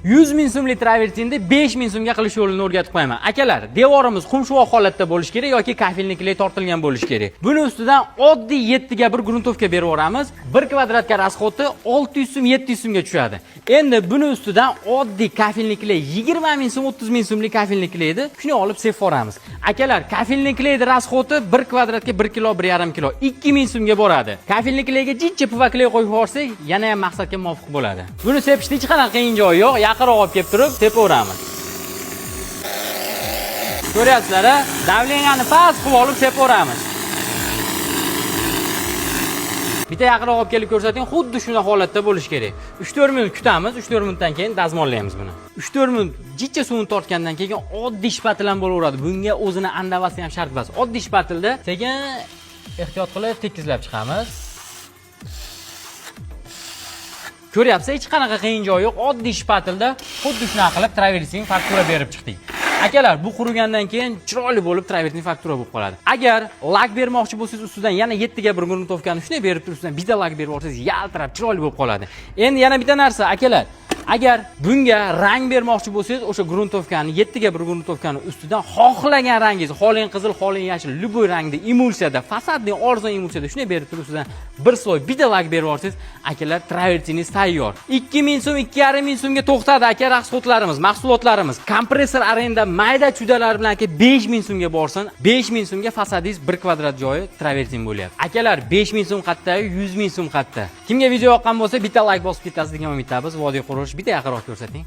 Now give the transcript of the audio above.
100 ming so'mlik travertinni 5 ming so'mga qilish yo'lini o'rgatib qo'yaman. Akalar, devorimiz qumshuvoq holatda bo'lishi kerak yoki kafilniklar tortilgan bo'lishi kerak. Buni ustidan oddiy 7 ga 1 gruntovka berib o'ramiz. 1 kvadratga rasxodi 600 so'm 700 so'mga tushadi. Endi buni ustidan oddiy kafilniklar 20 ming so'm 30 ming so'mlik kafilniklar edi. Shuni olib sepib o'ramiz. Akalar, kafilniklarning rasxodi 1 kvadratga 1 kilo 1,5 kilo 2000 so'mga boradi. Kafilniklarga jincha puvaklar qo'yib yuborsak, yana ham maqsadga muvofiq bo'ladi. Buni sepishda hech qanaqa qiyin joyi yo'q. Yaqinroq olib kelib turib sepaveramiz. Ko'ryapsizlar, davleniyani past qilib olib sepaveramiz. Bitta yaqinroq olib kelib ko'rsating, xuddi shunday holatda bo'lishi kerak. 3-4 minut kutamiz, 3-4 minutdan keyin dazmollaymiz buni. 3-4 minut jicha suvni tortgandan keyin oddiy shpatilan bo'laveradi. Bunga o'zini andavasi ham shart emas. Oddiy shpatilda sekin ehtiyot qilib tekizlab chiqamiz. Ko'ryapsiz, hech qanaqa qiyin joyi yo'q. Oddiy shpatilda xuddi shunday qilib traversing faktura berib chiqdik. Akalar, bu qurigandan keyin chiroyli bo'lib traversing faktura bo'lib qoladi. Agar lak bermoqchi bo'lsangiz, ustidan yana 7 ga 1 gruntovkani shunday berib turib, ustidan bitta lak berib olsangiz, yaltirab chiroyli bo'lib qoladi. Endi yana bitta narsa, akalar, agar bunga rang bermoqchi bo'lsangiz, o'sha gruntovkani 7 ga 1 gruntovkani ustidan xohlagan rangingiz, xohlang qizil, xohlang yashil, любой rangda emulsiyada, fasadli arzon emulsiyada shunday berib turib, ustidan bir sloy bitta lak berib olsangiz, akalar, travertingiz tayyor. 2000 so'm, 2500 so'mga to'xtadi aka rasxodlarimiz, mahsulotlarimiz. Kompressor arenda mayda chudalar bilan aka 5000 so'mga borsin, 5000 so'mga fasadingiz 1 kvadrat joyi travertin bo'lyapti. Akalar, 5000 so'm qatta, 100 ming so'm qatta. Kimga video yoqqan bo'lsa, bitta like bosib ketasiz degan umiddamiz. Vodiy qurilish bitta yaqinroq ko'rsating.